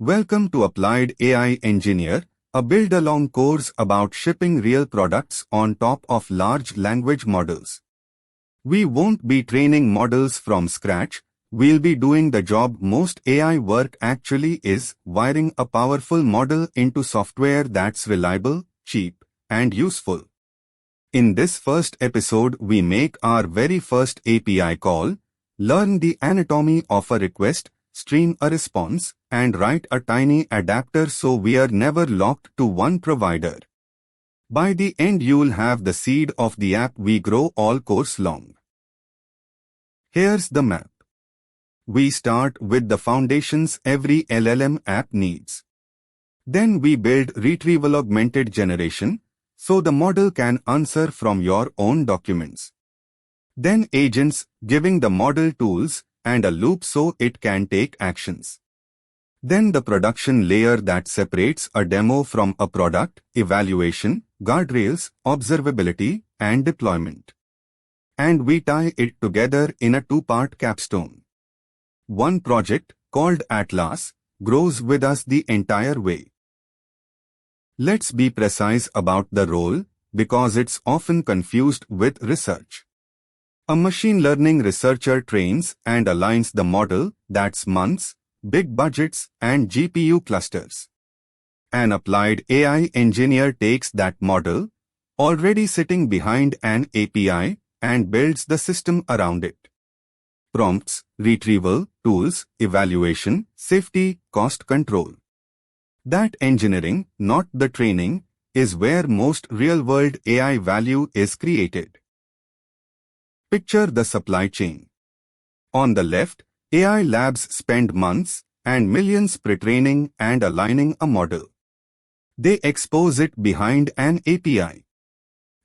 Welcome to Applied AI Engineer, a build-along course about shipping real products on top of large language models. We won't be training models from scratch, we'll be doing the job most AI work actually is, wiring a powerful model into software that's reliable, cheap, and useful. In this first episode we make our very first API call, learn the anatomy of a request, stream a response, and write a tiny adapter so we're never locked to one provider. By the end you'll have the seed of the app we grow all course long. Here's the map. We start with the foundations every LLM app needs. Then we build retrieval augmented generation, so the model can answer from your own documents. Then agents, giving the model tools, and a loop so it can take actions. Then the production layer that separates a demo from a product, evaluation, guardrails, observability, and deployment. And we tie it together in a two-part capstone. One project, called Atlas, grows with us the entire way. Let's be precise about the role, because it's often confused with research. A machine learning researcher trains and aligns the model, that's months, big budgets, and GPU clusters. An applied AI engineer takes that model, already sitting behind an API, and builds the system around it. Prompts, retrieval, tools, evaluation, safety, cost control. That engineering, not the training, is where most real-world AI value is created. Picture the supply chain. On the left, AI labs spend months and millions pre-training and aligning a model. They expose it behind an API.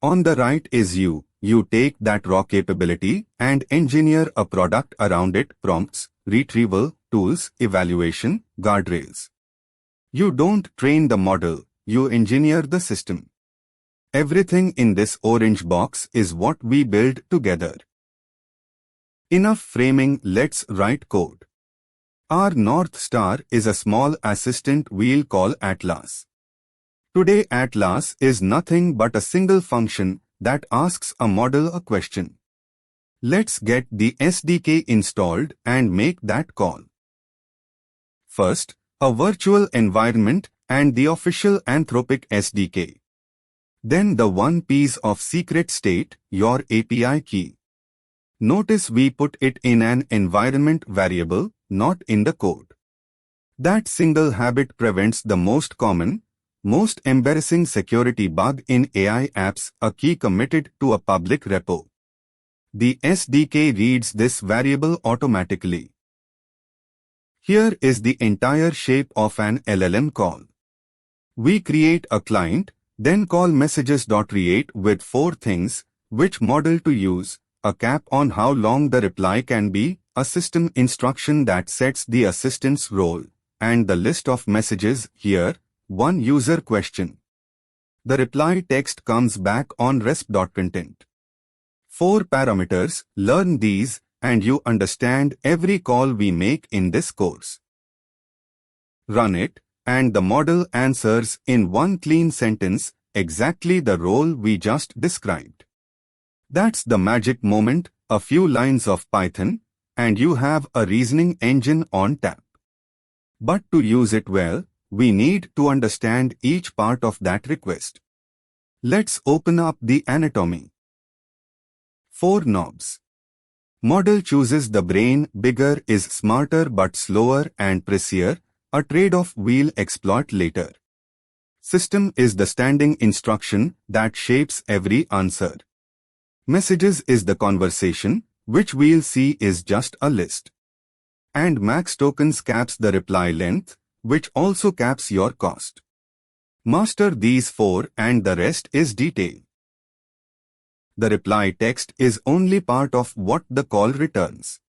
On the right is you take that raw capability and engineer a product around it, prompts, retrieval, tools, evaluation, guardrails. You don't train the model, you engineer the system. Everything in this orange box is what we build together. Enough framing, let's write code. Our North Star is a small assistant we'll call Atlas. Today Atlas is nothing but a single function that asks a model a question. Let's get the SDK installed and make that call. First, a virtual environment and the official Anthropic SDK. Then the one piece of secret state, your API key. Notice we put it in an environment variable, not in the code. That single habit prevents the most common, most embarrassing security bug in AI apps, a key committed to a public repo. The SDK reads this variable automatically. Here is the entire shape of an LLM call. We create a client, then call messages.create with 4 things, which model to use, a cap on how long the reply can be, a system instruction that sets the assistant's role, and the list of messages here, one user question. The reply text comes back on resp.content. 4 parameters, learn these, and you understand every call we make in this course. Run it, and the model answers in one clean sentence, exactly the role we just described. That's the magic moment, a few lines of Python, and you have a reasoning engine on tap. But to use it well, we need to understand each part of that request. Let's open up the anatomy. 4 knobs. Model chooses the brain, bigger is smarter but slower and pricier, a trade-off we'll exploit later. System is the standing instruction that shapes every answer. Messages is the conversation, which we'll see is just a list. And max tokens caps the reply length, which also caps your cost. Master these 4 and the rest is detail. The reply text is only part of what the call returns.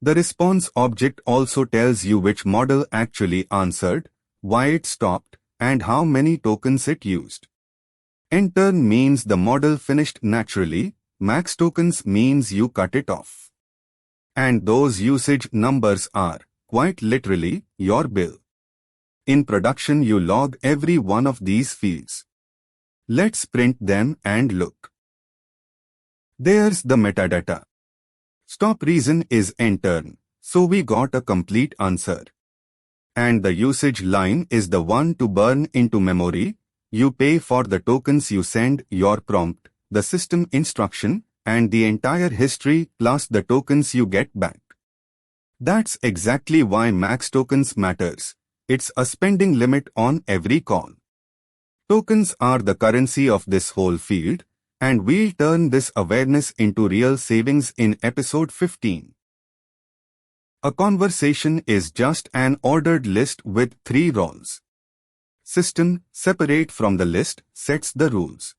The response object also tells you which model actually answered, why it stopped, and how many tokens it used. N-turn means the model finished naturally, max tokens means you cut it off. And those usage numbers are, quite literally, your bill. In production you log every one of these fields. Let's print them and look. There's the metadata. Stop reason is enter, so we got a complete answer. And the usage line is the one to burn into memory. You pay for the tokens you send, your prompt, the system instruction, and the entire history plus the tokens you get back. That's exactly why max tokens matters. It's a spending limit on every call. Tokens are the currency of this whole field, and we'll turn this awareness into real savings in episode 15. A conversation is just an ordered list with 3 roles. System, separate from the list, sets the rules.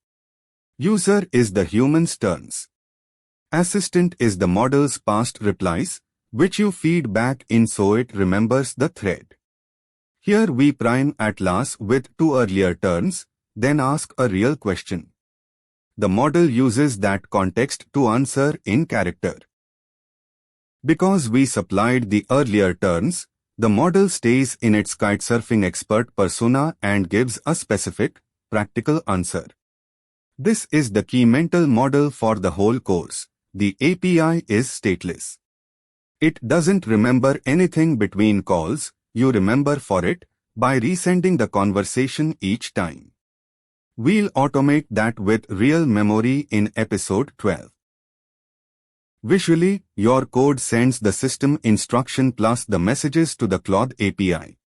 User is the human's turns. Assistant is the model's past replies, which you feed back in so it remembers the thread. Here we prime Atlas with 2 earlier turns, then ask a real question. The model uses that context to answer in character. Because we supplied the earlier turns, the model stays in its kitesurfing expert persona and gives a specific, practical answer. This is the key mental model for the whole course. The API is stateless. It doesn't remember anything between calls. You remember for it by resending the conversation each time. We'll automate that with real memory in episode 12. Visually, your code sends the system instruction plus the messages to the Claude API.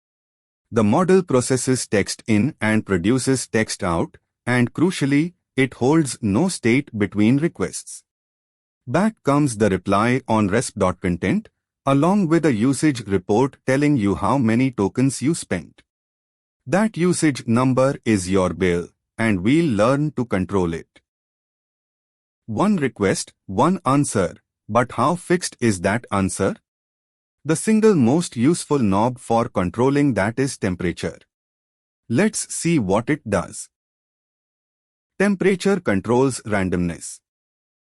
The model processes text in and produces text out, and crucially, it holds no state between requests. Back comes the reply on resp.content, along with a usage report telling you how many tokens you spent. That usage number is your bill, and we'll learn to control it. One request, one answer, but how fixed is that answer? The single most useful knob for controlling that is temperature. Let's see what it does. Temperature controls randomness.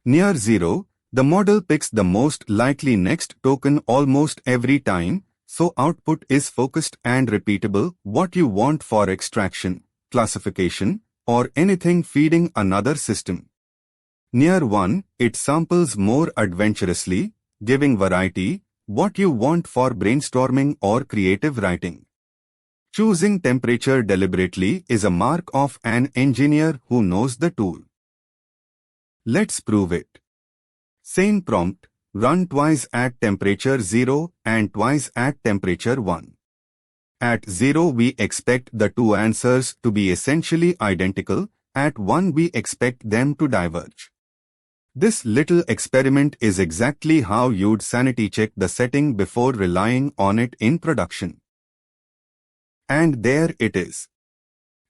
Near zero, the model picks the most likely next token almost every time, so output is focused and repeatable, what you want for extraction, classification, or anything feeding another system. Near 1, it samples more adventurously, giving variety, what you want for brainstorming or creative writing. Choosing temperature deliberately is a mark of an engineer who knows the tool. Let's prove it. Same prompt, run twice at temperature 0 and twice at temperature 1. At 0 we expect the 2 answers to be essentially identical, at 1 we expect them to diverge. This little experiment is exactly how you'd sanity check the setting before relying on it in production. And there it is.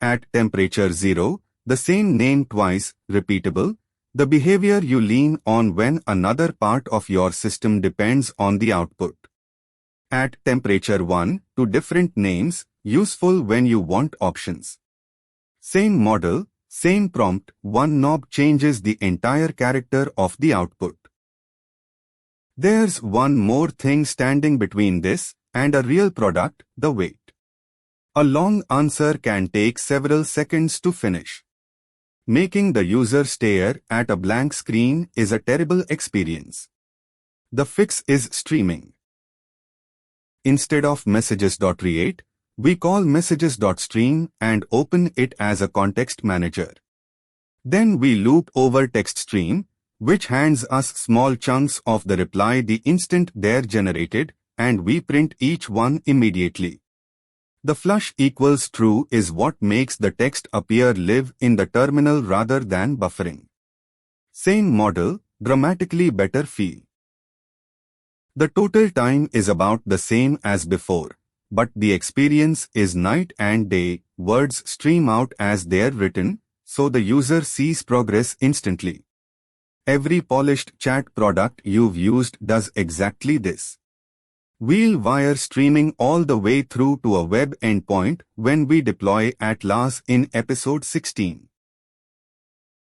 At temperature 0, the same name twice, repeatable, the behavior you lean on when another part of your system depends on the output. At temperature 1, 2 different names, useful when you want options. Same model, same prompt, one knob changes the entire character of the output. There's one more thing standing between this and a real product, the wait. A long answer can take several seconds to finish. Making the user stare at a blank screen is a terrible experience. The fix is streaming. Instead of messages.create, we call messages.stream and open it as a context manager. Then we loop over textstream, which hands us small chunks of the reply the instant they're generated, and we print each one immediately. The flush equals true is what makes the text appear live in the terminal rather than buffering. Same model, dramatically better feel. The total time is about the same as before, but the experience is night and day. Words stream out as they're written, so the user sees progress instantly. Every polished chat product you've used does exactly this. We'll wire streaming all the way through to a web endpoint when we deploy Atlas in episode 16.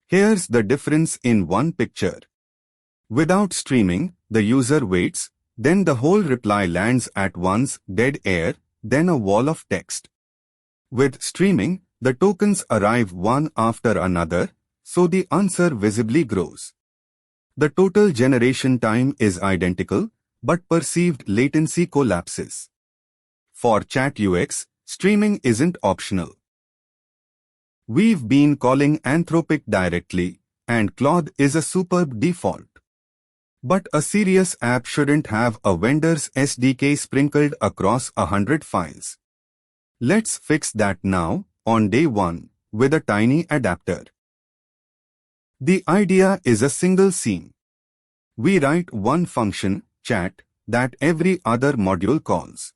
Here's the difference in one picture. Without streaming, the user waits, then the whole reply lands at once, dead air, then a wall of text. With streaming, the tokens arrive one after another, so the answer visibly grows. The total generation time is identical, but perceived latency collapses. For Chat UX, streaming isn't optional. We've been calling Anthropic directly, and Claude is a superb default. But a serious app shouldn't have a vendor's SDK sprinkled across 100 files. Let's fix that now, on day 1, with a tiny adapter. The idea is a single scene. We write one function, chat, that every other module calls.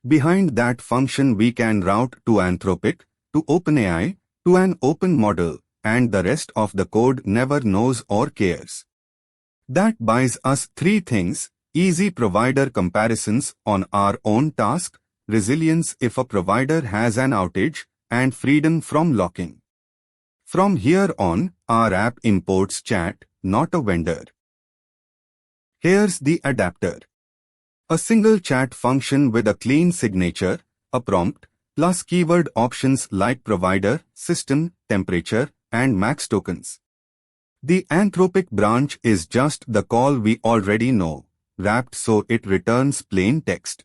Behind that function we can route to Anthropic, to OpenAI, to an open model, and the rest of the code never knows or cares. That buys us 3 things: easy provider comparisons on our own task, resilience if a provider has an outage, and freedom from locking. From here on, our app imports chat, not a vendor. Here's the adapter. A single chat function with a clean signature, a prompt, plus keyword options like provider, system, temperature, and max tokens. The Anthropic branch is just the call we already know, wrapped so it returns plain text.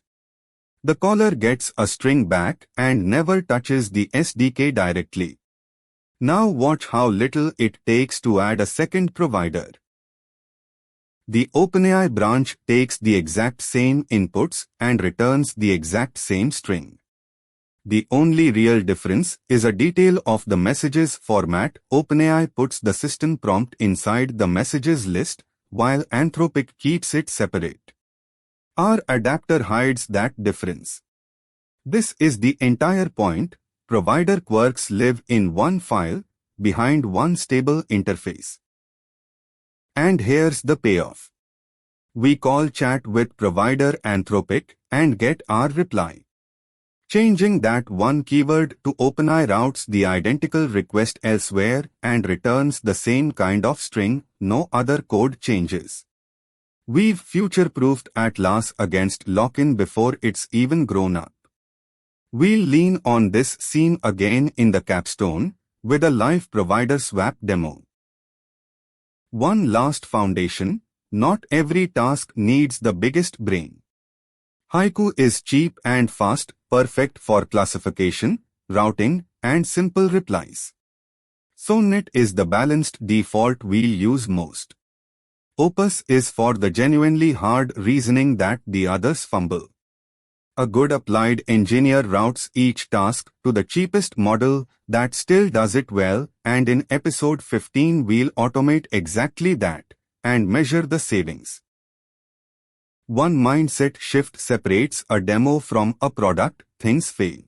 The caller gets a string back and never touches the SDK directly. Now watch how little it takes to add a second provider. The OpenAI branch takes the exact same inputs and returns the exact same string. The only real difference is a detail of the messages format. OpenAI puts the system prompt inside the messages list, while Anthropic keeps it separate. Our adapter hides that difference. This is the entire point. Provider quirks live in one file, behind one stable interface. And here's the payoff. We call chat with provider Anthropic and get our reply. Changing that one keyword to OpenAI routes the identical request elsewhere and returns the same kind of string. No other code changes. We've future-proofed Atlas against lock-in before it's even grown up. We'll lean on this scene again in the capstone with a live provider swap demo. One last foundation: not every task needs the biggest brain. Haiku is cheap and fast, perfect for classification, routing, and simple replies. Sonnet is the balanced default we'll use most. Opus is for the genuinely hard reasoning that the others fumble. A good applied engineer routes each task to the cheapest model that still does it well, and in episode 15 we'll automate exactly that and measure the savings. One mindset shift separates a demo from a product. Things fail.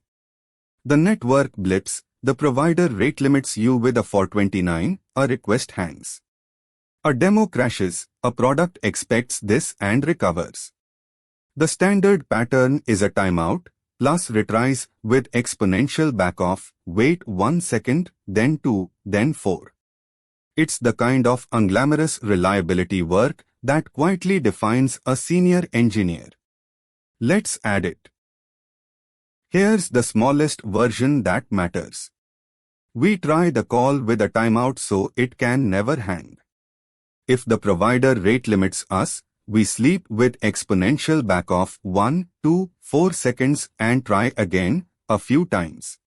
The network blips, the provider rate limits you with a 429, a request hangs. A demo crashes, a product expects this and recovers. The standard pattern is a timeout, plus retries with exponential backoff, wait 1 second, then 2, then 4. It's the kind of unglamorous reliability work that quietly defines a senior engineer. Let's add it. Here's the smallest version that matters. We try the call with a timeout so it can never hang. If the provider rate limits us, we sleep with exponential backoff 1, 2, 4 seconds and try again, a few times.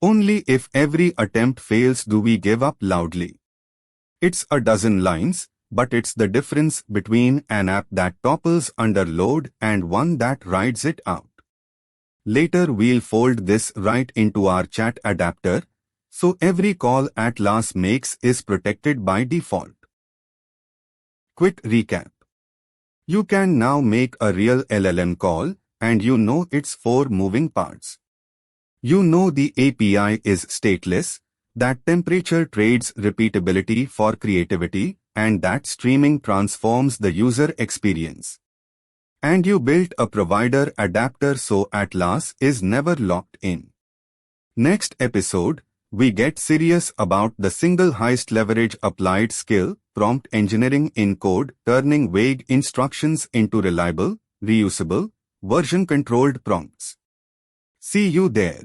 Only if every attempt fails do we give up loudly. It's a dozen lines, but it's the difference between an app that topples under load and one that rides it out. Later we'll fold this right into our chat adapter, so every call Atlas makes is protected by default. Quick recap. You can now make a real LLM call, and you know its 4 moving parts. You know the API is stateless, that temperature trades repeatability for creativity, and that streaming transforms the user experience. And you built a provider adapter so Atlas is never locked in. Next episode, we get serious about the single highest leverage applied skill, prompt engineering in code, turning vague instructions into reliable, reusable, version-controlled prompts. See you there.